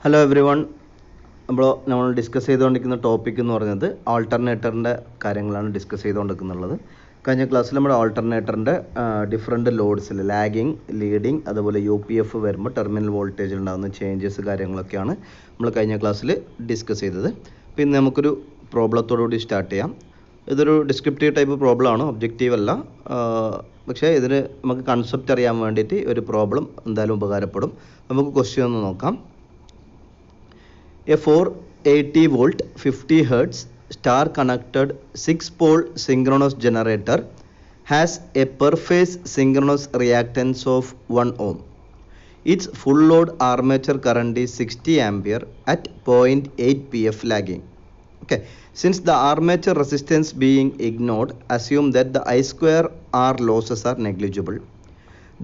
Hello every one. നമ്മൾ discuss ചെയ്തുകൊണ്ടിരിക്കുന്ന topic എന്ന് പറയുന്നത് ആൾട്ടർനേറ്ററിൻ്റെ കാര്യങ്ങളാണ് ഡിസ്കസ് ചെയ്തുകൊണ്ടിരിക്കുന്നുള്ളത്. കഴിഞ്ഞ ക്ലാസ്സിൽ നമ്മൾ ആൾട്ടർനേറ്ററിൻ്റെ ഡിഫറെൻറ്റ് ലോഡ്സിൽ ലാഗിങ്, ലീഡിങ്, അതുപോലെ UPF വരുമ്പോൾ ടെർമിനൽ വോൾട്ടേജിൽ ഉണ്ടാകുന്ന ചേഞ്ചസ് കാര്യങ്ങളൊക്കെയാണ് നമ്മൾ കഴിഞ്ഞ ക്ലാസ്സിൽ ഡിസ്കസ് ചെയ്തത്. പിന്നെ നമുക്കൊരു പ്രോബ്ലത്തോടുകൂടി സ്റ്റാർട്ട് ചെയ്യാം. ഇതൊരു ഡിസ്ക്രിപ്റ്റീവ് ടൈപ്പ് പ്രോബ്ലം ആണ്, ഒബ്ജക്റ്റീവ് അല്ല. പക്ഷേ ഇതിന് നമുക്ക് കൺസെപ്റ്റ് അറിയാൻ വേണ്ടിയിട്ട് ഒരു പ്രോബ്ലം എന്തായാലും ഉപകാരപ്പെടും. നമുക്ക് ക്വസ്റ്റ്യൻ ഒന്ന് നോക്കാം. A 480 volt 50 Hz star connected 6-pole synchronous generator has a per phase synchronous reactance of 1 ohm. Its full load armature current is 60 ampere at 0.8 pf lagging. Okay, since the armature resistance being ignored, assume that the I square R losses are negligible.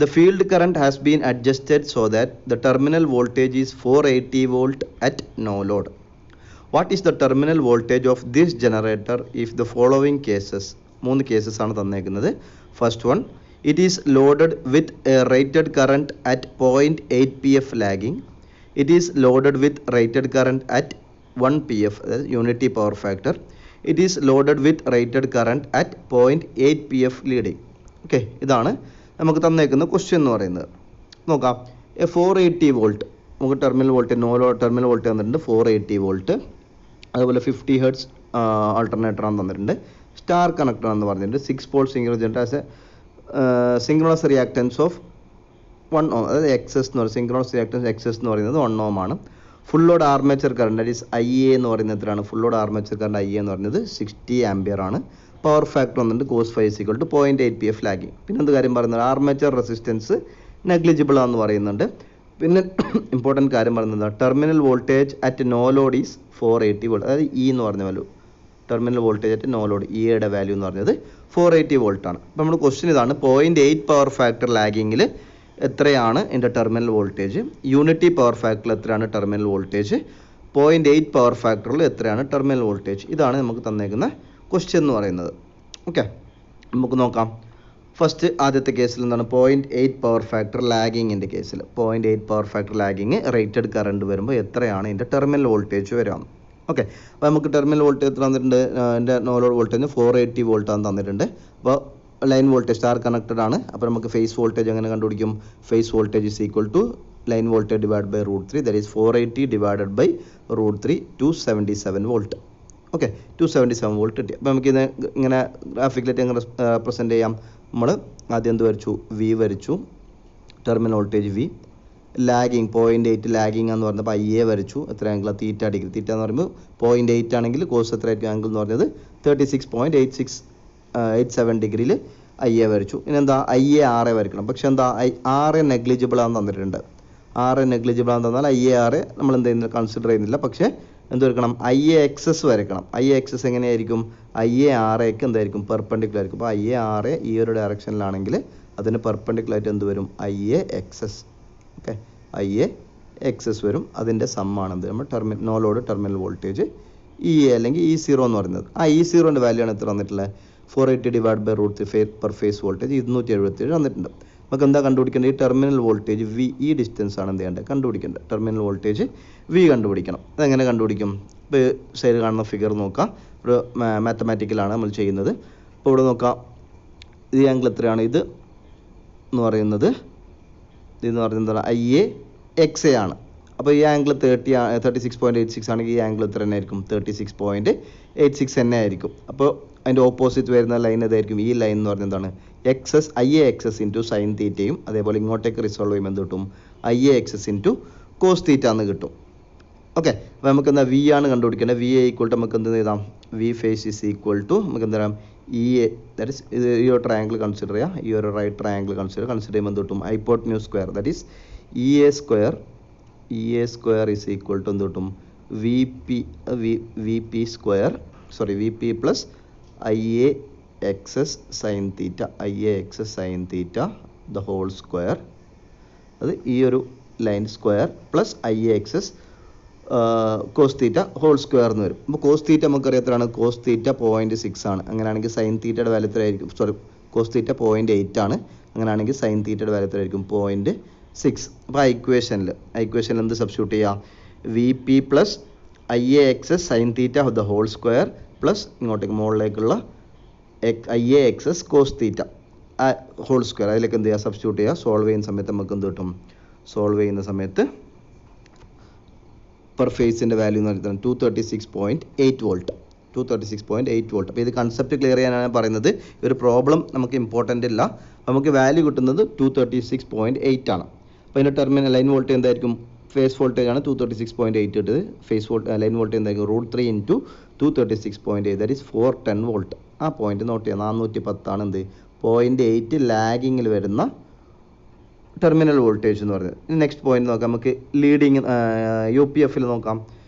The field current has been adjusted so that the terminal voltage is 480 volt at no load. What is the terminal voltage of this generator if the following cases? 3 cases ആണ് തന്നേക്കുന്നത്. First one, it is loaded with a rated current at 0.8 pf lagging. It is loaded with rated current at 1 pf, that is unity power factor. It is loaded with rated current at 0.8 pf leading. Okay, ഇതാണ് നമുക്ക് തന്നേക്കുന്ന question എന്ന് പറയുന്നത്. നോക്കാം. 480 volt നമുക്ക് terminal voltage terminal voltage തന്നിട്ടുണ്ട് 480 volt. അതുപോലെ 50 hertz alternator ആണ് തന്നിട്ടുണ്ട്. സ്റ്റാർ കണക്ടർ ആണെന്ന് പറഞ്ഞിട്ടുണ്ട്. 6-pole synchronous generator as A synchronous reactance of 1 ohm, അതായത് എക്സസ് എന്ന് പറയുന്നത് സിംഗ്രണസ് റിയാക്റ്റൻസ് എക്സസ് എന്ന് പറയുന്നത് 1 ohm ആണ്. Full load armature current that is IA എന്ന് പറയുന്നത് എത്രയാണ്? Full load armature current IA എന്ന് പറയുന്നത് 60 ആംപിയർ ആണ്. പവർ ഫാക്ടർ വന്നിട്ട് cos 5 = 0.8 pf ലാഗിങ്. പിന്നെ എന്ത് കാര്യം പറയുന്നത്? ആർമേച്ചർ റെസിസ്റ്റൻസ് നെഗ്ലിജിബിൾ ആണെന്ന് പറയുന്നുണ്ട്. പിന്നെ ഇമ്പോർട്ടൻറ്റ് കാര്യം പറയുന്നത് terminal voltage at no load is 480 volt, അതായത് E എന്ന് പറഞ്ഞ value terminal voltage at no load ഇയുടെ വാല്യൂ എന്ന് പറഞ്ഞത് 480 വോൾട്ട് ആണ്. അപ്പോൾ നമ്മുടെ ക്വസ്റ്റ്യൻ ഇതാണ്, 0.8 പവർ ഫാക്ടർ ലാഗിങ്ങിൽ എത്രയാണ് എൻ്റെ ടെർമിനൽ വോൾട്ടേജ്? യൂണിറ്റി പവർ ഫാക്ടറിൽ എത്രയാണ് ടെർമിനൽ വോൾട്ടേജ്? 0.8 പവർ ഫാക്ടറിൽ എത്രയാണ് ടെർമിനൽ വോൾട്ടേജ്? ഇതാണ് നമുക്ക് തന്നേക്കുന്ന ക്വസ്റ്റ്യൻ എന്ന് പറയുന്നത്. ഓക്കെ, നമുക്ക് നോക്കാം. ഫസ്റ്റ് ആദ്യത്തെ കേസിൽ എന്താണ്? 0.8 പവർ ഫാക്ടർ ലാഗിങ്ങിൻ്റെ കേസിൽ 0.8 power factor lagging rated current വരുമ്പോൾ എത്രയാണ് ഇതിൻ്റെ ടെർമിനൽ വോൾട്ടേജ് വരാം? ഓക്കെ, അപ്പോൾ നമുക്ക് ടെർമിനൽ വോൾട്ടേജ് എത്ര തന്നിട്ടുണ്ട്? എൻ്റെ നോ ലോഡ് വോൾട്ടേജ് 480 വോൾട്ടാണ് തന്നിട്ടുണ്ട്. അപ്പോൾ ലൈൻ വോൾട്ടേജ് സ്റ്റാർ കണക്റ്റഡ് ആണ്. അപ്പോൾ നമുക്ക് ഫേസ് വോൾട്ടേജ് എങ്ങനെ കണ്ടുപിടിക്കും? Phase voltage is equal to line voltage divide by √3, that is 480 divided by √3, 277 volt. Okay, 277 volt കിട്ടി. അപ്പോൾ നമുക്ക് ഇത് ഇങ്ങനെ ഗ്രാഫിക്കലായിട്ട് എങ്ങനെ റെപ്രസെൻറ്റ് ചെയ്യാം? നമ്മൾ ആദ്യം എന്ത് വരച്ചു? V വരച്ചു, terminal voltage V. Lagging 0.8 lagging എന്ന് പറഞ്ഞപ്പോൾ IA വരച്ചു. എത്ര ആംഗിൾ? തീറ്റ ഡിഗ്രി. തീറ്റ എന്ന് പറയുമ്പോൾ 0.8 ആണെങ്കിൽ കോസ് എത്ര ആയിരിക്കും ആംഗിൾ എന്ന് പറഞ്ഞത്? 36.87 ഡിഗ്രിയിൽ IA വരച്ചു. ഇനി എന്താ? IAR വരയ്ക്കണം. പക്ഷെ എന്താ? RA നെഗ്ലിജിബിൾ ആണെന്ന് തന്നിട്ടുണ്ട്. RA നെഗ്ലിജിബിൾ ആണെന്ന് തന്നാൽ IAR നമ്മൾ എന്ത് ചെയ്യുന്നില്ല, കൺസിഡർ ചെയ്യുന്നില്ല. പക്ഷേ എന്ത് വരയ്ക്കണം? IAXS വരയ്ക്കണം. IAXS എങ്ങനെയായിരിക്കും? IARAക്ക് എന്തായിരിക്കും? പെർപെൻഡിക്കുലർ ആയിരിക്കും. അപ്പോൾ IARA ഈ ഒരു ഡയറക്ഷനിലാണെങ്കിൽ അതിന് പെർപെൻഡിക്കുലർ ആയിട്ട് എന്ത് വരും? IAXS. ഓക്കെ, IAXS വരും. അതിൻ്റെ സമ്മാണ് എന്ത്? നമ്മൾ no load terminal voltage EA അല്ലെങ്കിൽ E0 എന്ന് പറയുന്നത്. ആ E0ൻ്റെ വാല്യൂ ആണ് എത്ര തന്നിട്ടുള്ളത്? 480 divide by √3 per phase voltage 277 തന്നിട്ടുണ്ട്. നമുക്ക് എന്താ കണ്ടുപിടിക്കേണ്ടത്? ഈ ടെർമിനൽ വോൾട്ടേജ് V, ഈ ഡിസ്റ്റൻസ് ആണ് എന്ത് ചെയ്യേണ്ടത്? കണ്ടുപിടിക്കേണ്ടത്. ടെർമിനൽ വോൾട്ടേജ് V കണ്ടുപിടിക്കണം. അതെങ്ങനെ കണ്ടുപിടിക്കും? ഇപ്പോൾ സൈഡ് കാണുന്ന ഫിഗർ നോക്കാം. ഒരു മാത്തമാറ്റിക്കലാണ് നമ്മൾ ചെയ്യുന്നത്. അപ്പോൾ ഇവിടെ നോക്കാം, ഈ ആംഗിൾ എത്രയാണ്? ഇത് എന്ന് പറയുന്നത് IAXA ആണ്. അപ്പോൾ ഈ ആംഗിൾ 36.86 ആണെങ്കിൽ ഈ ആംഗിൾ എത്ര തന്നെ ആയിരിക്കും? 36.86 തന്നെ ആയിരിക്കും. അപ്പോൾ അതിൻ്റെ ഓപ്പോസിറ്റ് വരുന്ന ലൈൻ ഏതായിരിക്കും? ഈ ലൈൻ എന്ന് പറയുന്നത് എന്താണ്? IAXS ഇൻറ്റു സൈൻ തീറ്റയും, അതേപോലെ ഇങ്ങോട്ടേക്ക് റിസോൾവ് ചെയ്യുമ്പോൾ എന്ത് കിട്ടും? IAXS ഇൻറ്റു കോസ് തീറ്റ എന്ന് കിട്ടും. ഓക്കെ, അപ്പോൾ നമുക്ക് എന്താ? V ആണ് കണ്ടുപിടിക്കേണ്ടത്. VA ഈക്വൽ ടു നമുക്ക് എന്ത് എഴുതാം? V phase is equal to നമുക്ക് എന്താ പറയാം? EA, ദാറ്റ് ഈസ് ഇത് ഈ ഒരു ട്രയാങ്കിൾ കൺസിഡർ ചെയ്യുക. ഈ ഒരു റൈറ്റ് ട്രയാങ്കിൾ കൺസിഡർ ചെയ്യുമ്പോൾ എന്ത് കിട്ടും? Hypotenuse square, that is EA square is equal to എന്ത് കിട്ടും? VP plus IAXS sine theta the whole square. അത് ഈ ഒരു line square plus IAXS cos theta whole square എന്ന് വരും. അപ്പോൾ കോസ് തീറ്റ നമുക്കറിയാം എത്രയാണ്? കോസ് തീറ്റ 0.6 ആണ്. അങ്ങനെയാണെങ്കിൽ സൈൻ തീറ്റയുടെ വാല്യൂ എത്രയായിരിക്കും? കോസ് തീറ്റ 0.8 ആണ്. അങ്ങനെയാണെങ്കിൽ സൈൻ തീറ്റയുടെ വാല്യൂ എത്രയായിരിക്കും? 0.6. അപ്പോൾ ഇക്വേഷനിൽ എന്ത് സബ്സ്റ്റിറ്റ്യൂട്ട് ചെയ്യുക? V P plus I A X S sine theta the whole square plus ഇങ്ങോട്ടേക്ക് മുകളിലേക്കുള്ള I A X S cos theta whole square. അതിലേക്ക് എന്ത് ചെയ്യുക, സബ്സ്റ്റിറ്റ്യൂട്ട് ചെയ്യുക. സോൾവ് ചെയ്യുന്ന സമയത്ത് നമുക്ക് എന്ത് കിട്ടും, സോൾവ് ചെയ്യുന്ന സമയത്ത് പെർ ഫേസിൻ്റെ വാല്യൂ എന്ന് പറയുന്നത് 236.8 വോൾട്ട്. 236.8 വോൾട്ട്. അപ്പോൾ ഇത് കൺസെപ്റ്റ് ക്ലിയർ ചെയ്യാനാണ് പറയുന്നത്. ഒരു പ്രോബ്ലം നമുക്ക് ഇമ്പോർട്ടൻ്റ് ഇല്ല. നമുക്ക് വാല്യൂ കിട്ടുന്നത് 236.8 ആണ്. അപ്പോൾ അതിൻ്റെ ടെർമിനൽ ലൈൻ വോൾട്ടേജ് എന്തായിരിക്കും, ഫേസ് വോൾട്ടേജ് ആണ് 236.8 ഇട്ടത്. ഫേസ് ലൈൻ വോൾട്ടേജ് എന്തായിരിക്കും, √3 × 236.8 ദാറ്റ് ഈസ് 410 വോൾട്ട്. ആ പോയിന്റ് നോട്ട് ചെയ്യുക. 410 ആണ് എന്ത് 0.8 ലാഗിങ്ങിൽ വരുന്ന ടെർമിനൽ വോൾട്ടേജ് എന്ന് പറയുന്നത്. ഇനി നെക്സ്റ്റ് പോയിന്റ് നോക്കാം. നമുക്ക് ലീഡിങ് യു പി എഫിൽ നോക്കാം.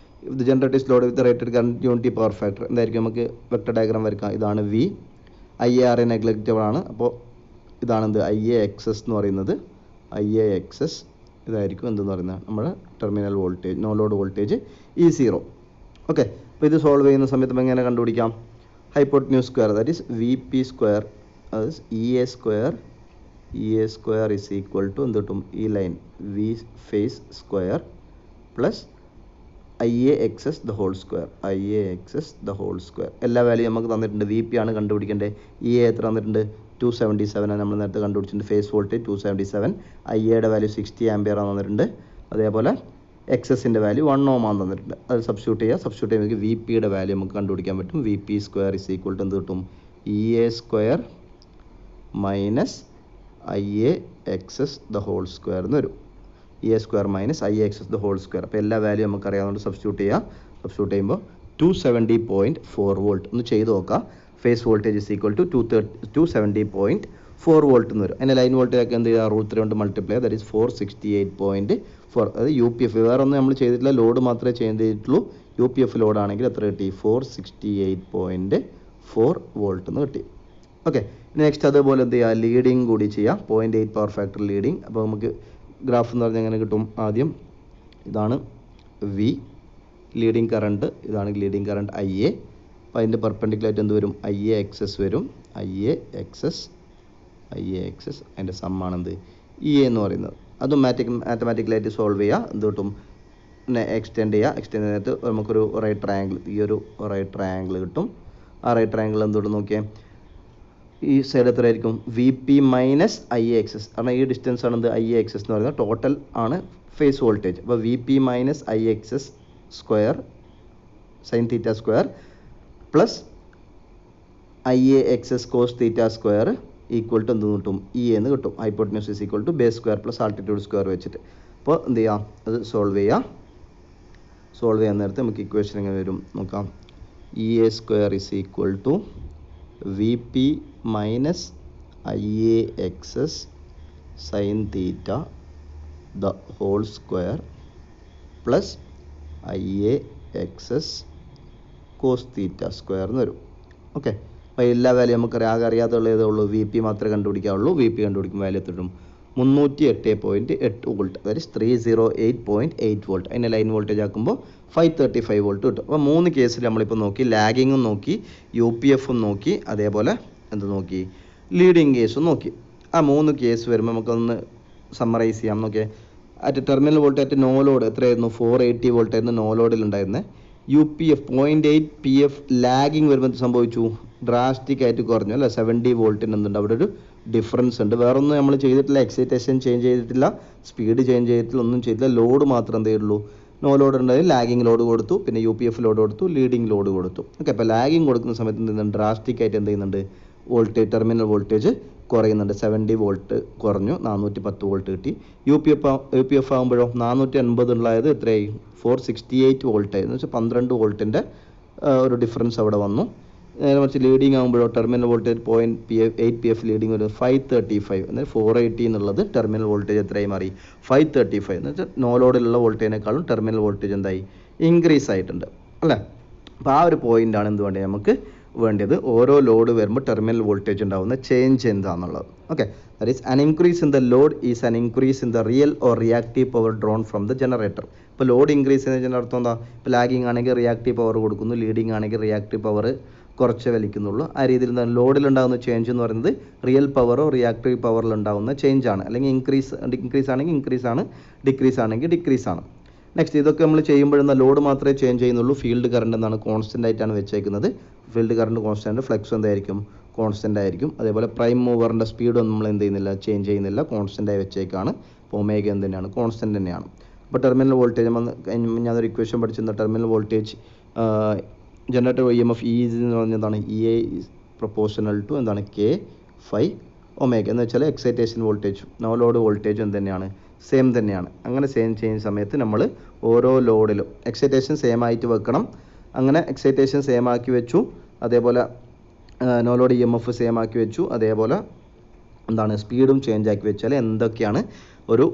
ഇത് generative load with rated current unity power factor എന്തായിരിക്കും, നമുക്ക് വെക്ടർ ഡയഗ്രാം വരയ്ക്കാം. ഇതാണ് V, I A R A negligible ആണ്. അപ്പോൾ ഇതാണ് എന്ത് ഐ എ എക്സ് എസ് എന്ന് പറയുന്നത്. ഐ എ എക്സ് എസ് ഇതായിരിക്കും എന്തെന്ന് പറയുന്നത് നമ്മുടെ terminal voltage, no load voltage E0. Okay. അപ്പോൾ ഇത് സോൾവ് ചെയ്യുന്ന സമയത്ത് നമുക്ക് എങ്ങനെ കണ്ടുപിടിക്കാം, hypotenuse square that is V P square E A square is equal to എന്ത് കിട്ടും, ഈ line V phase square plus I A X S the whole square. I A X S the whole square. എല്ലാ value നമുക്ക് തന്നിട്ടുണ്ട്. V P ആണ് കണ്ടുപിടിക്കേണ്ടത്. E A എത്ര തന്നിട്ടുണ്ട്, 277 ആണ് നമ്മൾ നേരത്തെ കണ്ടുപിടിച്ചിട്ടുണ്ട്. Phase voltage 277. ഐ എയുടെ വാല്യൂ 60 ആംപിയർ ആണ് തന്നിട്ടുണ്ട്. അതേപോലെ എക്സ് എസിൻ്റെ വാല്യൂ 1 ഓം ആണ് തന്നിട്ടുണ്ട്. അത് സബ്സ്റ്റിറ്റ്യൂട്ട് ചെയ്യുക. സബ്സ്റ്റിറ്റ്യൂട്ട് ചെയ്യുമ്പോൾ വി പിയുടെ വാല്യൂ നമുക്ക് കണ്ടുപിടിക്കാൻ പറ്റും. V P square is equal to എന്ത് കിട്ടും, E A square minus I A X S the whole square എന്ന് വരും. E A square minus I A X S the whole square. അപ്പോൾ എല്ലാ വാല്യൂ നമുക്ക് അറിയാവുന്നത് സബ്സ്റ്റിറ്റ്യൂട്ട് ചെയ്യുക. സബ്സ്റ്റിറ്റ്യൂട്ട് ചെയ്യുമ്പോൾ 270.4 വോൾട്ട്. ഒന്ന് ചെയ്ത് നോക്കുക. Phase voltage is equal to 270.4 volt എന്ന് വരും. അതിൻ്റെ ലൈൻ വോൾട്ടേജ് ഒക്കെ എന്ത് ചെയ്യുക, √3 കൊണ്ട് മൾട്ടിപ്ലൈ ദാറ്റ് ഈസ് 468.4. അത് യു പി എഫ് വേറെ ഒന്നും നമ്മൾ ചെയ്തിട്ടില്ല, ലോഡ് മാത്രമേ ചേഞ്ച് ചെയ്തിട്ടുള്ളൂ. യു പി എഫ് ലോഡ് ആണെങ്കിൽ എത്ര കിട്ടി, 468.4 വോൾട്ട് എന്ന് കിട്ടി. ഓക്കെ. നെക്സ്റ്റ് അതേപോലെ എന്ത് ചെയ്യുക, ലീഡിങ് കൂടി ചെയ്യുക. 0.8 പവർ ഫാക്ടർ ലീഡിങ്. അപ്പോൾ നമുക്ക് ഗ്രാഫ് എന്ന് പറഞ്ഞാൽ എങ്ങനെ കിട്ടും, ആദ്യം ഇതാണ് വി ലീഡിങ് കറണ്ട്, ഇതാണ് ലീഡിങ് കറണ്ട് ഐ എ. അപ്പോൾ അതിൻ്റെ പെർപെൻഡിക്കുലറായിട്ട് എന്ത് വരും, ഐ എ എക്സ് എസ് വരും. ഐ എ എക്സ് എസ് അതിൻ്റെ സമ്മാണ് എന്ത് ഇ എ എന്ന് പറയുന്നത്. അതും മാത്തമാറ്റിക്കലായിട്ട് സോൾവ് ചെയ്യുക. എന്ത് കിട്ടും, എക്സ്റ്റെൻഡ് ചെയ്തിട്ട് നമുക്കൊരു റൈറ്റ് ട്രയാങ്കിൾ, ഈ ഒരു റൈറ്റ് ട്രയാങ്കിൾ കിട്ടും. ആ റൈറ്റ് ട്രയാങ്കിൾ എന്തുകൊണ്ട് നോക്കിയേ, ഈ സൈഡ് എത്ര ആയിരിക്കും, V P minus I A X S. കാരണം ഈ ഡിസ്റ്റൻസ് ആണ് എന്ത് ഐ എ എക്സ് എസ് എന്ന് പറയുന്നത്. ടോട്ടൽ ആണ് ഫേസ് വോൾട്ടേജ്. അപ്പോൾ V P minus I X S square sine theta square plus I A X S cos theta square equal to എന്ത് കിട്ടും, ഇ എന്ന് കിട്ടും. Hypotenuse is equal to base square plus altitude square വെച്ചിട്ട്. അപ്പോൾ എന്ത് ചെയ്യാം, അത് സോൾവ് ചെയ്യാം. സോൾവ് ചെയ്യാൻ നേരത്തെ നമുക്ക് ഇക്വേഷൻ എങ്ങനെ വരും നോക്കാം. E A square is equal to V P minus I A X S sine theta the whole square plus I A X S cos theta square എന്ന് വരും. ഓക്കെ. അപ്പോൾ എല്ലാ വാല്യൂ നമുക്ക് അറിയാത്തുള്ള ഏതേ ഉള്ളൂ, വി പി മാത്രമേ കണ്ടുപിടിക്കാവുള്ളൂ. വി പി കണ്ടുപിടിക്കുമ്പോൾ വാല്യൂ എത്തിടും 308.8 വോൾട്ട്, അതായത് 308.8 volt. അതിൻ്റെ ലൈൻ വോൾട്ടേജ് ആക്കുമ്പോൾ 535 വോൾട്ട് കിട്ടും. അപ്പോൾ 3 കേസിൽ നമ്മളിപ്പോൾ നോക്കി, ലാഗിങ്ങും നോക്കി, യു പി എഫും നോക്കി, അതേപോലെ എന്ത് നോക്കി, ലീഡിങ് കേസും നോക്കി. ആ 3 കേസ് വരുമ്പോൾ നമുക്കൊന്ന് സമ്മറൈസ് ചെയ്യാം. നോക്കിയേ, at terminal voltage no load എത്രയായിരുന്നു, 480 വോൾട്ട് ആയിരുന്നു നോ ലോഡിൽ ഉണ്ടായിരുന്നത്. U P F 0.8 P F lagging വരുമ്പോൾ സംഭവിച്ചു, ഡ്രാസ്റ്റിക് ആയിട്ട് കുറഞ്ഞു അല്ലേ. 70 വോൾട്ടിന് എന്തുണ്ട്, അവിടെ ഒരു ഡിഫറൻസ് ഉണ്ട്. വേറെ ഒന്നും നമ്മൾ ചെയ്തിട്ടില്ല, എക്സൈറ്റേഷൻ ചേഞ്ച് ചെയ്തിട്ടില്ല, സ്പീഡ് ചേഞ്ച് ചെയ്തിട്ടില്ല, ഒന്നും ചെയ്തില്ല. ലോഡ് മാത്രം എന്തേ ഉള്ളൂ, നോ ലോഡ് ഉണ്ടായി. ലാഗിങ് ലോഡ് കൊടുത്തു, പിന്നെ യു പി എഫ് ലോഡ് കൊടുത്തു, ലീഡിങ് ലോഡ് കൊടുത്തു. ഓക്കെ. അപ്പോൾ ലാഗിങ് കൊടുക്കുന്ന സമയത്ത് എന്ത് ചെയ്യുന്നുണ്ട്, ഡ്രാസ്റ്റിക് ആയിട്ട് എന്ത് ചെയ്യുന്നുണ്ട്, വോൾട്ടേജ് ടെർമിനൽ വോൾട്ടേജ് കുറയുന്നുണ്ട്. 70 വോൾട്ട് കുറഞ്ഞു, 410 വോൾട്ട് കിട്ടി. യു പി എഫ് ആകുമ്പോഴോ 480 ഉള്ളായത് എത്രയായി, 468 വോൾട്ടായി. എന്ന് വെച്ചാൽ 12 വോൾട്ടിൻ്റെ ഒരു ഡിഫറൻസ് അവിടെ വന്നു. നേരെ മറിച്ച് ലീഡിങ് ആകുമ്പോഴോ terminal voltage 0.8 P F leading ഒരു 535, എന്നാൽ 480 എന്നുള്ളത് ടെർമിനൽ വോൾട്ടേജ് എത്രയായി മാറി, 535. എന്ന് വെച്ചാൽ നോ ലോഡിലുള്ള വോൾട്ടേജിനേക്കാളും ടെർമിനൽ വോൾട്ടേജ് എന്തായി, ഇൻക്രീസ് ആയിട്ടുണ്ട് അല്ലേ. അപ്പോൾ ആ ഒരു പോയിൻ്റാണ് എന്ത് വേണ്ടത്, നമുക്ക് വേണ്ടത്. ഓരോ ലോഡ് വരുമ്പോൾ ടെർമിനൽ വോൾട്ടേജ് ഉണ്ടാകുന്ന ചേഞ്ച് എന്താണെന്നുള്ളത്. Okay. That is an increase in the Lord is an increase in the real or reactive power drawn from the generator. ഇപ്പോൾ ലോഡ് ഇൻക്രീസ് ചെയ്യുന്നതിൻ്റെ അർത്ഥം എന്താ, ഇപ്പോൾ ലാഗിങ് ആണെങ്കിൽ റിയാക്റ്റീവ് പവർ കൊടുക്കുന്നു, ലീഡിങ് ആണെങ്കിൽ റിയാക്റ്റീവ് പവർ കുറച്ച് വലിക്കുന്നുള്ളൂ. ആ രീതിയിൽ ലോഡിലുണ്ടാകുന്ന ചേഞ്ച് എന്ന് പറയുന്നത് റിയൽ പവറോ റിയാക്റ്റീവ് പവറിൽ ഉണ്ടാകുന്ന ചേഞ്ച് ആണ്. അല്ലെങ്കിൽ ഇൻക്രീസ് ആണെങ്കിൽ ഇൻക്രീസ് ആണ്, ഡിക്രീസ് ആണെങ്കിൽ ഡിക്രീസ് ആണ്. നെക്സ്റ്റ് ഇതൊക്കെ നമ്മൾ ചെയ്യുമ്പോഴെന്നാൽ ലോഡ് മാത്രമേ ചേഞ്ച് ചെയ്യുന്നുള്ളൂ. ഫീൽഡ് കറണ്ട് എന്താണ് കോൺസ്റ്റൻ്റ് ആയിട്ടാണ് വെച്ചേക്കുന്നത്. ഫീൽഡ് കറണ്ട് കോൺസ്റ്റൻ്റ്, ഫ്ലക്സ് എന്തായിരിക്കും കോൺസ്റ്റൻ്റ് ആയിരിക്കും. അതേപോലെ പ്രൈം മൂവറിൻ്റെ സ്പീഡൊന്നും നമ്മൾ എന്ത് ചെയ്യുന്നില്ല, ചേഞ്ച് ചെയ്യുന്നില്ല, കോൺസ്റ്റൻ്റ് ആയി വെച്ചേക്കാണ്. അപ്പോൾ ഒമേഗ എന്ത് തന്നെയാണ്, കോൺസ്റ്റൻ്റ് തന്നെയാണ്. അപ്പോൾ ടെർമിനൽ വോൾട്ടേജ് ഞാനൊരു ഇക്വേഷൻ പഠിച്ചിരുന്ന terminal voltage generator E M F E എന്ന് പറഞ്ഞതാണ് ഇ എ പ്രൊപ്പോർഷണൽ ടു എന്താണ് കെ ഫൈ ഒമേഗ എന്ന് വെച്ചാൽ excitation voltage no load voltage എന്ത് തന്നെയാണ്, സെയിം തന്നെയാണ്. അങ്ങനെ സെയിം ചെയ്യുന്ന സമയത്ത് നമ്മൾ ഓരോ ലോഡിലും എക്സൈറ്റേഷൻ സെയിം ആയിട്ട് വെക്കണം. അങ്ങനെ എക്സൈറ്റേഷൻ സെയിം ആക്കി വെച്ചു. അതേപോലെ no load E M F same ആക്കി വെച്ചു. അതേപോലെ എന്താണ് സ്പീഡും ചേഞ്ച് ആക്കി വെച്ചാൽ എന്തൊക്കെയാണ് ഒരു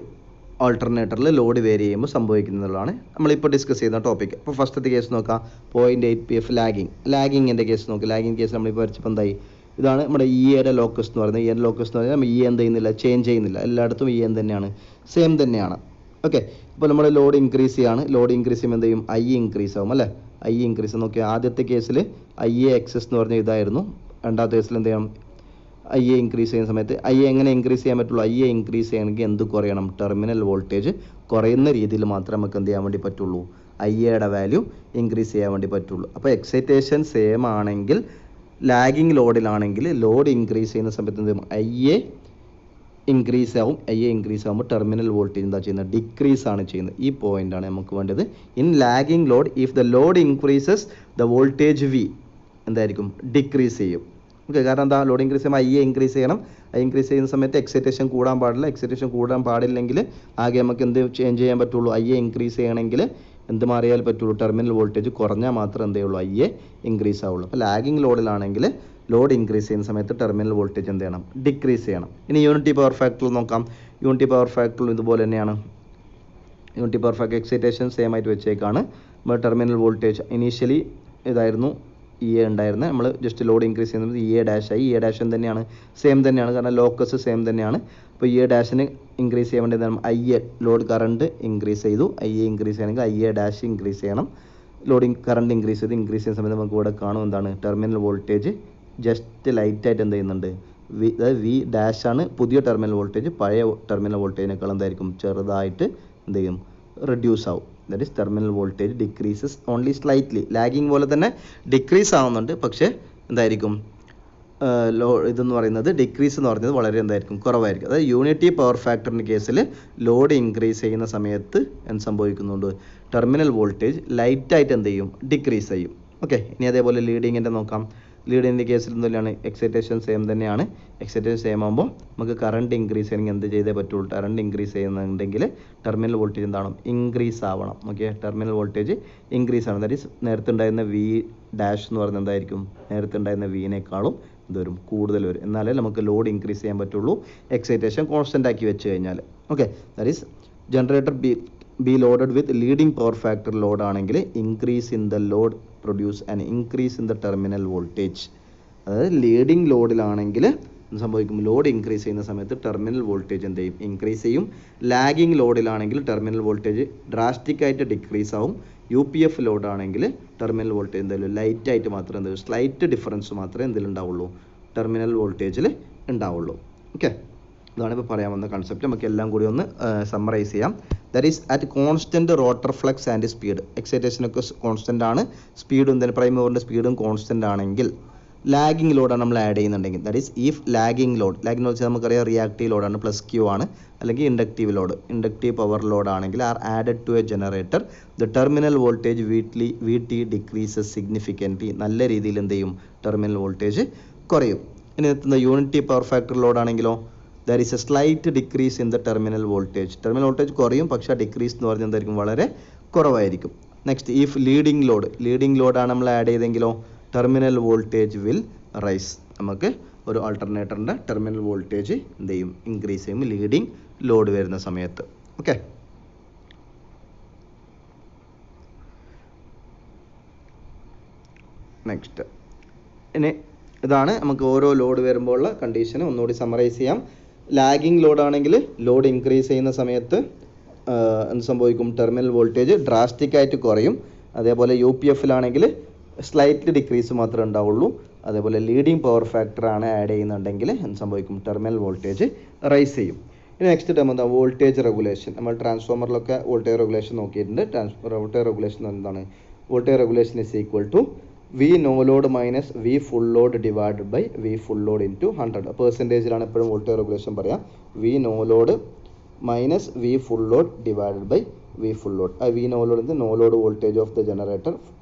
ആൾട്ടർനേറ്ററിൽ ലോഡ് വേരി ചെയ്യുമ്പോൾ സംഭവിക്കുന്നതാണ് നമ്മളിപ്പോൾ ഡിസ്കസ് ചെയ്യുന്ന ടോപ്പിക്. അപ്പോൾ ഫസ്റ്റത്തെ കേസ് നോക്കാം. 0.8 PF ലാഗിങ്ങിൻ്റെ കേസ് നോക്കി. ലാഗിങ് കേസ് നമ്മളിപ്പോൾ വരച്ചപ്പോൾ എന്തായി, ഇതാണ് നമ്മുടെ ഇ എയുടെ ലോക്കസ് എന്ന് പറയുന്നത്. ഇ എൻ ലോക്കസ് എന്ന് പറഞ്ഞാൽ ഇ എന്ത് ചെയ്യുന്നില്ല, ചേഞ്ച് ചെയ്യുന്നില്ല, എല്ലായിടത്തും ഇ എൻ തന്നെയാണ്, സെയിം തന്നെയാണ്. ഓക്കെ, ഇപ്പോൾ നമ്മൾ ലോഡ് ഇൻക്രീസ് ചെയ്യാണ്. ലോഡ് ഇൻക്രീസ് ചെയ്യുമ്പോൾ എന്ത് ചെയ്യും, ഐ ഇൻക്രീസ് ആവും അല്ലേ. ഐ ഇൻക്രീസ് നോക്കിയാൽ ആദ്യത്തെ കേസിൽ ഐ എ എക്സസ് എന്ന് പറഞ്ഞ ഇതായിരുന്നു. രണ്ടാമത്തെ കേസിൽ എന്ത് ചെയ്യണം, ഐ എ ഇൻക്രീസ് ചെയ്യുന്ന സമയത്ത് ഐ എ എങ്ങനെ ഇൻക്രീസ് ചെയ്യാൻ പറ്റുള്ളൂ, ഐ എ ഇൻക്രീസ് ചെയ്യണമെങ്കിൽ എന്ത് കുറയണം, ടെർമിനൽ വോൾട്ടേജ് കുറയുന്ന രീതിയിൽ മാത്രമേ നമുക്ക് എന്ത് ചെയ്യാൻ വേണ്ടി പറ്റുള്ളൂ, ഐ എയുടെ വാല്യൂ ഇൻക്രീസ് ചെയ്യാൻ വേണ്ടി പറ്റുള്ളൂ. അപ്പോൾ എക്സൈറ്റേഷൻ സെയിം ആണെങ്കിൽ, ലാഗിങ് ലോഡിലാണെങ്കിൽ ലോഡ് ഇൻക്രീസ് ചെയ്യുന്ന സമയത്ത് എന്ത് ചെയ്യും, ഐ എ ഇൻക്രീസ് ആവും. ഐ എ ഇൻക്രീസ് ആകുമ്പോൾ ടെർമിനൽ വോൾട്ടേജ് എന്താ ചെയ്യുന്നത്, ഡിക്രീസ് ആണ് ചെയ്യുന്നത്. ഈ പോയിൻ്റാണ് നമുക്ക് വേണ്ടത്. In lagging load if the load increases the voltage V എന്തായിരിക്കും, ഡിക്രീസ് ചെയ്യും. ഓക്കെ, കാരണം എന്താ, ലോഡ് ഇൻക്രീസ് ചെയ്യുമ്പോൾ ഐ എ ഇൻക്രീസ് ചെയ്യണം. ഐ ഇൻക്രീസ് ചെയ്യുന്ന സമയത്ത് എക്സൈറ്റേഷൻ കൂടാൻ പാടില്ല. എക്സൈറ്റേഷൻ കൂടാൻ പാടില്ലെങ്കിൽ ആകെ നമുക്ക് എന്ത് ചേഞ്ച് ചെയ്യാൻ പറ്റുള്ളൂ, ഐ എ ഇൻക്രീസ് ചെയ്യണമെങ്കിൽ എന്ത് മാറിയാൽ പറ്റുള്ളൂ, ടെർമിനൽ വോൾട്ടേജ് കുറഞ്ഞാൽ മാത്രമേ എന്ത് ചെയ്യുള്ളൂ, ഐ എ ഇൻക്രീസ് ആവുള്ളൂ. അപ്പോൾ ലാഗിങ് ലോഡിലാണെങ്കിൽ ലോഡ് ഇൻക്രീസ് ചെയ്യുന്ന സമയത്ത് ടെർമിനൽ വോൾട്ടേജ് എന്ത് ചെയ്യണം, ഡിക്രീസ് ചെയ്യണം. ഇനി യൂണിറ്റി പവർ ഫാക്ടറിൽ നോക്കാം. യൂണിറ്റി പവർ ഫാക്ടറിൽ ഇതുപോലെ തന്നെയാണ്. Unity power factor excitation same ആയിട്ട് വെച്ചേക്കാണ്. നമ്മൾ ടെർമിനൽ വോൾട്ടേജ് ഇനീഷ്യലി ഇതായിരുന്നു ഇ എ ഉണ്ടായിരുന്നത്. നമ്മൾ ജസ്റ്റ് ലോഡ് ഇൻക്രീസ് ചെയ്യുന്നത് ഇ എ ഡാഷ് ആയി. ഇ എ ഡാഷ് തന്നെയാണ്, സെയിം തന്നെയാണ്, കാരണം ലോക്കസ് സെയിം തന്നെയാണ്. അപ്പോൾ ഇ എ ഡാഷിന് ഇൻക്രീസ് ചെയ്യാൻ വേണ്ടി I A load current increase ചെയ്തു. ഐ എ ഇൻക്രീസ് ചെയ്യണമെങ്കിൽ ഐ എ ഡാഷ് ഇൻക്രീസ് ചെയ്യണം. ലോഡിങ് കറണ്ട് ഇൻക്രീസ് ചെയ്യുന്ന സമയത്ത് നമുക്ക് ഇവിടെ കാണും എന്താണ്, ടെർമിനൽ വോൾട്ടേജ് ജസ്റ്റ് ലൈറ്റായിട്ട് എന്ത് ചെയ്യുന്നുണ്ട്, അതായത് വി ഡാഷ് ആണ് പുതിയ ടെർമിനൽ വോൾട്ടേജ്. പഴയ ടെർമിനൽ വോൾട്ടേജിനേക്കാൾ എന്തായിരിക്കും, ചെറുതായിട്ട് എന്ത് ചെയ്യും, റെഡ്യൂസ് ആവും. That is terminal voltage decreases only slightly. Lagging പോലെ തന്നെ ഡിക്രീസ് ആവുന്നുണ്ട്, പക്ഷേ എന്തായിരിക്കും, ഇതെന്ന് പറയുന്നത് ഡിക്രീസ് എന്ന് പറയുന്നത് വളരെ എന്തായിരിക്കും, കുറവായിരിക്കും. അതായത് യൂണിറ്റി പവർ ഫാക്ടറിൻ്റെ കേസിൽ ലോഡ് ഇൻക്രീസ് ചെയ്യുന്ന സമയത്ത് എന്ത് സംഭവിക്കുന്നുണ്ട്, ടെർമിനൽ വോൾട്ടേജ് ലൈറ്റായിട്ട് എന്ത് ചെയ്യും, ഡിക്രീസ് ചെയ്യും. ഓക്കെ, ഇനി അതേപോലെ ലീഡിങ്ങിൻ്റെ നോക്കാം. ലീഡിങ്ങിൻ്റെ കേസിൽ എന്താണ്, എക്സൈറ്റേഷൻ സെയിം തന്നെയാണ്. എക്സൈറ്റേഷൻ സെയിം ആകുമ്പോൾ നമുക്ക് കറണ്ട് ഇൻക്രീസ് ചെയ്യണമെങ്കിൽ എന്ത് ചെയ്തേ പറ്റുള്ളൂ, കറണ്ട് ഇൻക്രീസ് ചെയ്യുന്നുണ്ടെങ്കിൽ ടെർമിനൽ വോൾട്ടേജ് എന്താണ്, ഇൻക്രീസ് ആവണം. ഓക്കെ, ടെർമിനൽ വോൾട്ടേജ് ഇൻക്രീസ് ആണ്. ദാറ്റ് ഈസ് നേരത്തെ ഉണ്ടായിരുന്ന വി ഡാഷ് എന്ന് പറയുന്നത് എന്തായിരിക്കും, നേരത്തെ ഉണ്ടായിരുന്ന വിനേക്കാളും വരും, കൂടുതൽ വരും. എന്നാലേ നമുക്ക് ലോഡ് ഇൻക്രീസ് ചെയ്യാൻ പറ്റുള്ളൂ, എക്സൈറ്റേഷൻ കോൺസ്റ്റൻ്റ് ആക്കി വെച്ച് കഴിഞ്ഞാൽ. Okay, that is generator be loaded with leading power factor load ആണെങ്കിൽ increase in the load produce and increase in the terminal voltage. അതായത് ലീഡിംഗ് ലോഡിലാണെങ്കിൽ എന്ത് സംഭവിക്കും, ലോഡ് ഇൻക്രീസ് ചെയ്യുന്ന സമയത്ത് ടെർമിനൽ വോൾട്ടേജ് എന്ത് ചെയ്യും, ഇൻക്രീസ് ചെയ്യും. ലാഗിങ് ലോഡിലാണെങ്കിൽ ടെർമിനൽ വോൾട്ടേജ് ഡ്രാസ്റ്റിക്കായിട്ട് ഡിക്രീസ് ആവും. യു പി എഫ് ലോഡാണെങ്കിൽ ടെർമിനൽ വോൾട്ടേജ് എന്തായാലും ലൈറ്റായിട്ട് മാത്രമേ എന്തായാലും സ്ലൈറ്റ് ഡിഫറൻസ് മാത്രമേ എന്തിലുണ്ടാവുള്ളൂ, ടെർമിനൽ വോൾട്ടേജിൽ ഉണ്ടാവുള്ളൂ. ഓക്കെ, ഇതാണ് ഇപ്പോൾ പറയാൻ വന്ന കൺസെപ്റ്റ്. നമുക്ക് എല്ലാം കൂടി ഒന്ന് സമ്മറൈസ് ചെയ്യാം. That is at constant rotor flux and speed. എക്സൈറ്റേഷനൊക്കെ കോൺസ്റ്റൻ്റ് ആണ്, സ്പീഡും തന്നെ പ്രൈം മൂവറിൻ്റെ സ്പീഡും കോൺസ്റ്റൻ്റ് ആണെങ്കിൽ ലാഗിങ് ലോഡാണ് നമ്മൾ ആഡ് ചെയ്യുന്നുണ്ടെങ്കിൽ, that is if lagging load വെച്ചാൽ നമുക്കറിയാം റിയാക്റ്റീവ് ലോഡാണ്, പ്ലസ് ക്യൂ ആണ്, അല്ലെങ്കിൽ inductive load, inductive power load ആണെങ്കിൽ R added to a generator the terminal voltage V T decreases significantly. നല്ല രീതിയിൽ എന്ത് ചെയ്യും, ടെർമിനൽ വോൾട്ടേജ് കുറയും. ഇനി എത്തുന്ന യൂണിറ്റി പവർ ഫാക്ടർ ലോഡാണെങ്കിലോ, there is a slight decrease in the terminal voltage. Terminal voltage കുറയും, പക്ഷേ ഡിക്രീസ് എന്ന് പറഞ്ഞാൽ എന്തായിരിക്കും, വളരെ കുറവായിരിക്കും. നെക്സ്റ്റ് ഇഫ് ലീഡിംഗ് ലോഡാണ് നമ്മൾ ആഡ് ചെയ്തെങ്കിലോ, ടെർമിനൽ വോൾട്ടേജ് വിൽ റൈസ്. നമുക്ക് ഒരു ആൾട്ടർനേറ്ററിൻ്റെ ടെർമിനൽ വോൾട്ടേജ് എന്ത് ചെയ്യും, ഇൻക്രീസ് ചെയ്യും ലീഡിംഗ് ലോഡ് വരുന്ന സമയത്ത്. ഓക്കെ, നെക്സ്റ്റ് ഇനി ഇതാണ് നമുക്ക് ഓരോ ലോഡ് വരുമ്പോൾ ഉള്ള കണ്ടീഷൻ ഒന്നുകൂടി സമ്മറൈസ് ചെയ്യാം. ലാഗിങ് ലോഡാണെങ്കിൽ ലോഡ് ഇൻക്രീസ് ചെയ്യുന്ന സമയത്ത് എന്ത് സംഭവിക്കും, ടെർമിനൽ വോൾട്ടേജ് ഡ്രാസ്റ്റിക്കായിട്ട് കുറയും. അതേപോലെ യു പി എഫിലാണെങ്കിൽ സ്ലൈറ്റ്ലി ഡിക്രീസ് മാത്രമേ ഉണ്ടാവുള്ളൂ. അതേപോലെ ലീഡിംഗ് പവർ ഫാക്ടറാണ് ആഡ് ചെയ്യുന്നുണ്ടെങ്കിൽ എന്ത് സംഭവിക്കും, ടെർമിനൽ വോൾട്ടേജ് റൈസ് ചെയ്യും. ഇനി നെക്സ്റ്റ് ടേം എന്താ വോൾട്ടേജ് റെഗുലേഷൻ. നമ്മൾ ട്രാൻസ്ഫോമറിലൊക്കെ വോൾട്ടേജ് റെഗുലേഷൻ നോക്കിയിട്ടുണ്ട്. വോൾട്ടേജ് റെഗുലേഷൻ എന്താണ്? Voltage regulation is equal to V no load minus V full load divided by V full load into 100. പെർസെൻറ്റേജിലാണ് എപ്പോഴും വോൾട്ടേജ് റെഗുലേഷൻ പറയാം. V no load minus V full load divided by V full load. V no load എന്ത്? No load voltage of the generator.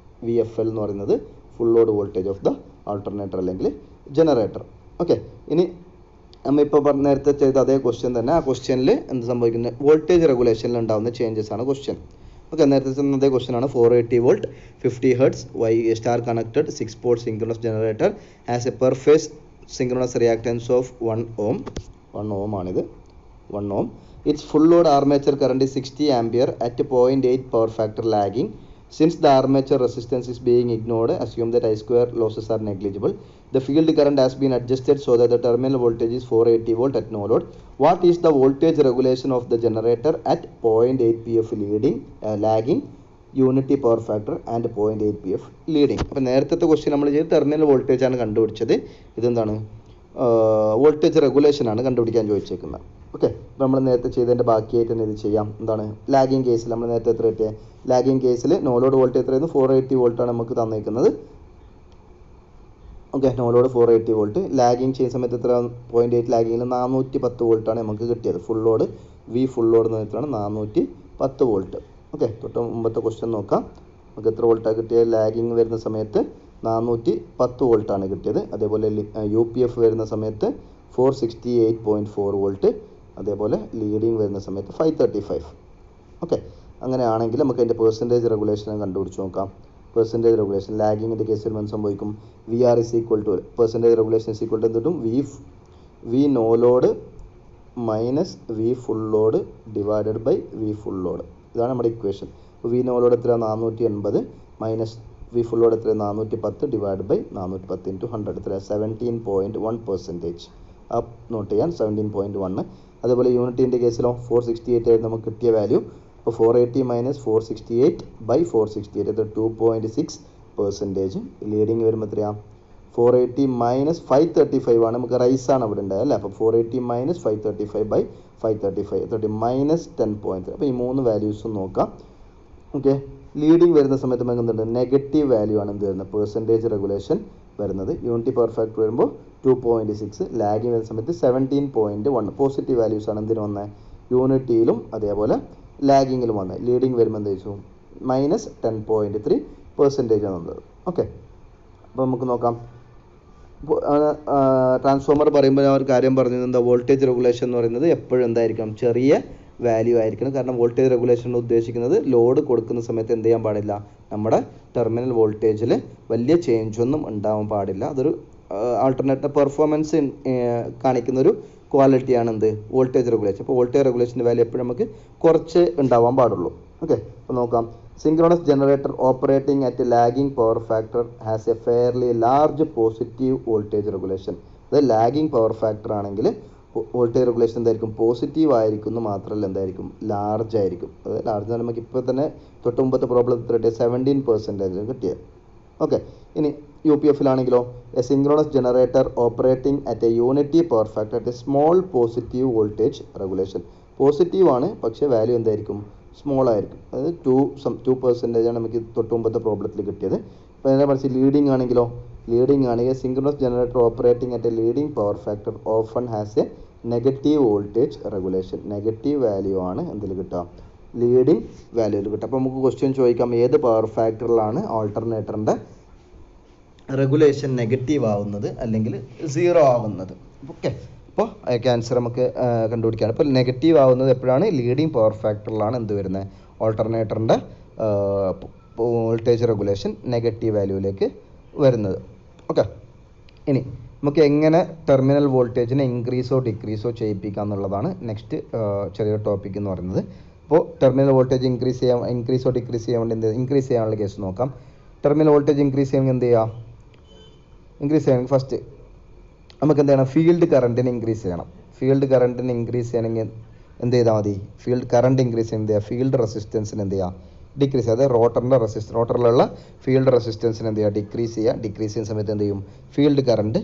V F L എന്ന് പറയുന്നത് full load voltage of the alternator അല്ലെങ്കിൽ generator. Okay, ഇനി നമ്മൾ ഇപ്പോൾ നേരത്തെ ചെയ്ത അതേ ക്വസ്റ്റ്യൻ തന്നെ. ആ ക്വസ്റ്റ്യനിൽ എന്ത് സംഭവിക്കുന്നത്? വോൾട്ടേജ് റെഗുലേഷനിൽ ഉണ്ടാകുന്ന ചേഞ്ചസ് ആണ് ക്വസ്റ്റ്യൻ. ഓക്കെ, നേരത്തെ അതേ ക്വസ്റ്റ്യൻ ആണ്. 480 volt 50 hertz Y star connected 6 port synchronous generator has a per phase synchronous reactance of 1 ohm. 1 ohm ആണിത്, 1 ohm. Its full load armature current is 60 ampere at 0.8 power factor lagging. Since the armature resistance is being ignored, assume that I square losses are negligible. The field current has been adjusted so that the terminal voltage is 480 volt at no load. What is the voltage regulation of the generator at 0.8 pf lagging, unity power factor and 0.8 pf leading? അപ്പോൾ നേരത്തെ question നമ്മൾ ചെയ്ത് terminal voltage ആണ് കണ്ടുപിടിച്ചത്. ഇതെന്താണ്? Voltage regulation ആണ് കണ്ടുപിടിക്കാൻ ചോദിച്ചേക്കുന്നത്. Okay, അപ്പോൾ നമ്മൾ നേരത്തെ ചെയ്തതിൻ്റെ ബാക്കിയായിട്ട് തന്നെ ഇത് ചെയ്യാം. എന്താണ്? ലാഗിങ് കേസിൽ നമ്മൾ നേരത്തെ എത്ര കിട്ടിയത്? ലാഗിങ് കേസിൽ നോ ലോഡ് വോൾട്ടേജ് എത്രയായിരുന്നു? 480 വോൾട്ടാണ് നമുക്ക് തന്നിരിക്കുന്നത്. Okay, no load 480 volt. Lagging ചെയ്യുന്ന സമയത്ത് എത്ര? 0.8 ലാഗിങ്ങിൽ 410 വോൾട്ടാണ് നമുക്ക് കിട്ടിയത്. Full load V full load എന്ന് വെച്ചാണ് 410 വോൾട്ട്. ഓക്കെ, തൊട്ട് മുമ്പത്തെ ക്വസ്റ്റ്യൻ നോക്കാം. നമുക്ക് എത്ര വോൾട്ടാണ് കിട്ടിയത്? ലാഗിങ് വരുന്ന സമയത്ത് 410 വോൾട്ടാണ് കിട്ടിയത്. അതേപോലെ യു പി എഫ് വരുന്ന സമയത്ത് 468.4 വോൾട്ട്. അതേപോലെ ലീഡിങ് വരുന്ന സമയത്ത് 535. ഓക്കെ, അങ്ങനെയാണെങ്കിൽ നമുക്ക് അതിൻ്റെ പെർസെൻറ്റേജ് റെഗുലേഷൻ കണ്ടുപിടിച്ച് നോക്കാം. പെർസെൻറ്റേജ് റെഗുലേഷൻ ലാഗിങ്ങിൻ്റെ കേസിൽ എന്ത് സംഭവിക്കും? V R is equal to percentage regulation is equal to എന്ത് കിട്ടും? V no load minus V full load divided by V full load. ഇതാണ് നമ്മുടെ ഇക്വേഷൻ. വി നോ ലോഡ് എത്ര? 480 മൈനസ് വി ഫുൾ ലോഡ് എത്ര? 410 divide by 410 into 100 എത്ര? 17.1%. ആ not ചെയ്യാൻ 17.1. അതേപോലെ യൂണിറ്റിൻ്റെ കേസിലോ 468 ആയിരുന്നു നമുക്ക് കിട്ടിയ വാല്യൂ. അപ്പോൾ 480 മൈനസ് 468 ബൈ 468 എത്ര? 2.6%. ലീഡിങ് വരുമ്പോൾ എത്രയാണ്? 480 മൈനസ് 535 ആണ് നമുക്ക് റൈസാണ് അവിടെ ഉണ്ടായത് അല്ലേ. അപ്പോൾ 480 മൈനസ് 535 ബൈ 535 എത്ര? മൈനസ് 10.3. അപ്പോൾ ഈ മൂന്ന് വാല്യൂസും നോക്കാം. ഓക്കെ, ലീഡിങ് വരുന്ന സമയത്ത് നമുക്ക് എന്തുണ്ട്? നെഗറ്റീവ് വാല്യൂ ആണ് എന്ത് വരുന്നത്? പെർസെൻറ്റേജ് റെഗുലേഷൻ വരുന്നത്. യൂണിറ്റി പവർ ഫാക്ടർ വരുമ്പോൾ 2.6, ലാഗിങ് വരുന്ന സമയത്ത് 17.1. പോസിറ്റീവ് വാല്യൂസ് ആണ് എന്തിനു വന്നത്? യൂണിറ്റിയിലും അതേപോലെ ലാഗിങ്ങിലും വന്നത്. ലീഡിങ് വരുമ്പോൾ എന്ത് വെച്ചു? മൈനസ് 10.3% ആണ് വന്നത്. ഓക്കെ, അപ്പോൾ നമുക്ക് നോക്കാം. ട്രാൻസ്ഫോമർ പറയുമ്പോൾ ഞാൻ ഒരു കാര്യം പറഞ്ഞത് എന്താ? വോൾട്ടേജ് റെഗുലേഷൻ എന്ന് പറയുന്നത് എപ്പോഴും എന്തായിരിക്കണം? ചെറിയ വാല്യൂ ആയിരിക്കണം. കാരണം വോൾട്ടേജ് റെഗുലേഷൻ ഉദ്ദേശിക്കുന്നത് ലോഡ് കൊടുക്കുന്ന സമയത്ത് എന്ത് ചെയ്യാൻ പാടില്ല? നമ്മുടെ ടെർമിനൽ വോൾട്ടേജിൽ വലിയ ചേഞ്ച് ഒന്നും ഉണ്ടാവാൻ പാടില്ല. അതൊരു ആൾട്ടർനേറ്റീവ് പെർഫോമൻസ് കാണിക്കുന്നൊരു ക്വാളിറ്റിയാണ് എന്ത്? Voltage regulation. അപ്പോൾ വോൾട്ടേജ് റെഗുലേഷൻ്റെ വാല്യൂ എപ്പോഴും നമുക്ക് കുറച്ച് ഉണ്ടാവാൻ പാടുള്ളൂ. ഓക്കെ, അപ്പോൾ നോക്കാം. Synchronous generator operating at lagging power factor has A fairly large positive voltage regulation. അത് ലാഗിങ് പവർ ഫാക്ടർ ആണെങ്കിൽ വോൾട്ടേജ് റെഗുലേഷൻ എന്തായിരിക്കും? പോസിറ്റീവ് ആയിരിക്കും. മാത്രമല്ല എന്തായിരിക്കും? ലാർജ് ആയിരിക്കും. അത് ലാർജ് എന്ന് നമുക്ക് ഇപ്പോൾ തന്നെ തൊട്ട് മുമ്പത്തെ പ്രോബ്ലം എത്ര കിട്ടിയത്? 17% കിട്ടിയത്. ഓക്കെ, ഇനി യു പി എഫിലാണെങ്കിലോ a synchronous generator operating at a unity power factor at a small positive voltage regulation. Positive ആണ്, പക്ഷേ വാല്യൂ എന്തായിരിക്കും? സ്മോൾ ആയിരിക്കും. അതായത് 2% ആണ് നമുക്ക് തൊട്ട് മുമ്പത്തെ പ്രോബ്ലത്തിൽ കിട്ടിയത്. അപ്പോൾ അതിനെ പഠിച്ച് ലീഡിങ് ആണെങ്കിലോ ലീഡിങ് ആണെങ്കിൽ synchronous generator operating at A leading power factor often has A negative voltage regulation. Negative value ആണ് എന്തിൽ കിട്ടുക? ലീഡിങ് വാല്യൂവിൽ കിട്ടുക. അപ്പോൾ നമുക്ക് ക്വസ്റ്റ്യൻ ചോദിക്കാം, ഏത് പവർ ഫാക്ടറിലാണ് ആൾട്ടർനേറ്ററിൻ്റെ റെഗുലേഷൻ നെഗറ്റീവ് ആവുന്നത് അല്ലെങ്കിൽ 0 ആവുന്നത്? ഓക്കെ, അപ്പോൾ അതിൻ്റെ ആൻസർ നമുക്ക് കണ്ടുപിടിക്കുകയാണ്. അപ്പോൾ നെഗറ്റീവ് ആവുന്നത് എപ്പോഴാണ്? ലീഡിങ് പവർ ഫാക്ടറിലാണ് എന്ത് വരുന്നത്? ഓൾട്ടർനേറ്ററിൻ്റെ വോൾട്ടേജ് റെഗുലേഷൻ നെഗറ്റീവ് വാല്യൂവിലേക്ക് വരുന്നത്. ഓക്കെ, ഇനി നമുക്ക് എങ്ങനെ ടെർമിനൽ വോൾട്ടേജിനെ ഇൻക്രീസോ ഡിക്രീസോ ചെയ്യിപ്പിക്കുക എന്നുള്ളതാണ് നെക്സ്റ്റ് ചെറിയൊരു ടോപ്പിക് എന്ന് പറയുന്നത്. അപ്പോൾ ടെർമിനൽ വോൾട്ടേജ് ഇൻക്രീസോ ഡിക്രീസ് ചെയ്യാൻ വേണ്ടി ഇൻക്രീസ് ചെയ്യാനുള്ള കേസ് നോക്കാം. ടെർമിനൽ വോൾട്ടേജ് ഇൻക്രീസ് ചെയ്യണമെങ്കിൽ എന്ത് ചെയ്യുക? ഇൻക്രീസ് ചെയ്യണമെങ്കിൽ ഫസ്റ്റ് നമുക്ക് എന്ത് ചെയ്യണം? ഫീൽഡ് കറണ്ടിനെ ഇൻക്രീസ് ചെയ്യണം. ഫീൽഡ് കറണ്ടിനെ ഇൻക്രീസ് ചെയ്യണമെങ്കിൽ എന്ത് ചെയ്താൽ മതി? ഫീൽഡ് കറണ്ട് ഇൻക്രീസ് ചെയ്യുന്നത് ഫീൽഡ് റെസിസ്റ്റൻസിന് എന്ത് ചെയ്യുക? ഡിക്രീസ്, അതായത് റോട്ടറിലുള്ള ഫീൽഡ് റെസിസ്റ്റൻസിന് എന്ത് ചെയ്യുക, ഡിക്രീസ് ചെയ്യുന്ന സമയത്ത് എന്ത് ചെയ്യും, ഫീൽഡ് കറണ്ട്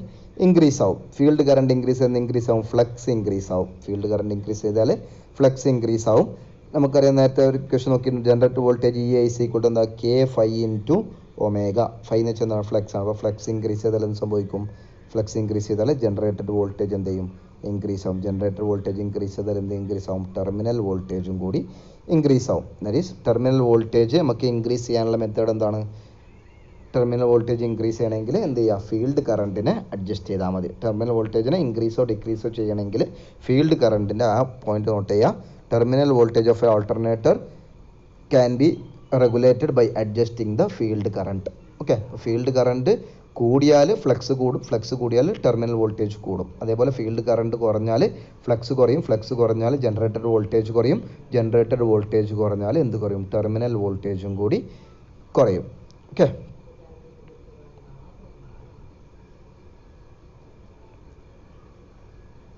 ഇൻക്രീസ് ആവും. ഫീൽഡ് കറണ്ട് ഇൻക്രീസ് ആവും, ഫ്ലക്സ് ഇൻക്രീസ് ആവും. ഫീൽഡ് കറണ്ട് ഇൻക്രീസ് ചെയ്താൽ ഫ്ലക്സ് ഇൻക്രീസ് ആവും. നമുക്കറിയാം, നേരത്തെ ഒരു ക്വസ്റ്റൻ നോക്കിയിട്ടുണ്ട്, ജനറേറ്റർ വോൾട്ടേജ് E എന്താ, K∅ ഇൻറ്റു ഒമേഗ. ഫൈ എന്ന് വെച്ചാൽ എന്താണ്, ഫ്ലക്സ് ആണ്. അപ്പോൾ ഫ്ലക്സ് ഇൻക്രീസ് ചെയ്താൽ എന്ത് സംഭവിക്കും, ഫ്ലക്സ് ഇൻക്രീസ് ചെയ്താൽ ജനറേറ്റഡ് വോൾട്ടേജ് എന്ത് ചെയ്യും, ഇൻക്രീസ് ആവും. ജനറേറ്റർ വോൾട്ടേജ് ഇൻക്രീസ് ചെയ്താൽ എന്ത് ഇൻക്രീസ് ആവും, ടെർമിനൽ വോൾട്ടേജും കൂടി ഇൻക്രീസ് ആവും. ദാറ്റ് ഈസ് ടെർമിനൽ വോൾട്ടേജ് നമുക്ക് ഇൻക്രീസ് ചെയ്യാനുള്ള മെത്തേഡ് എന്താണ്, ടെർമിനൽ വോൾട്ടേജ് ഇൻക്രീസ് ചെയ്യണമെങ്കിൽ എന്ത് ചെയ്യുക, ഫീൽഡ് കറണ്ടിനെ അഡ്ജസ്റ്റ് ചെയ്താൽ മതി. ടെർമിനൽ വോൾട്ടേജിനെ ഇൻക്രീസോ ഡിക്രീസോ ചെയ്യണമെങ്കിൽ ഫീൽഡ് കറണ്ടിൻ്റെ ആ പോയിന്റ് നോട്ട് ചെയ്യുക. Terminal voltage of a alternator can be regulated by adjusting the field current. Okay, field current കൂടിയാൽ ഫ്ലക്സ് കൂടും, ഫ്ലക്സ് കൂടിയാൽ ടെർമിനൽ വോൾട്ടേജ് കൂടും. അതേപോലെ ഫീൽഡ് കറണ്ട് കുറഞ്ഞാൽ ഫ്ലക്സ് കുറയും, ഫ്ലക്സ് കുറഞ്ഞാൽ ജനറേറ്റഡ് വോൾട്ടേജ് കുറയും, ജനറേറ്റഡ് വോൾട്ടേജ് കുറഞ്ഞാൽ എന്ത് കുറയും, ടെർമിനൽ വോൾട്ടേജും കൂടി കുറയും. ഓക്കെ.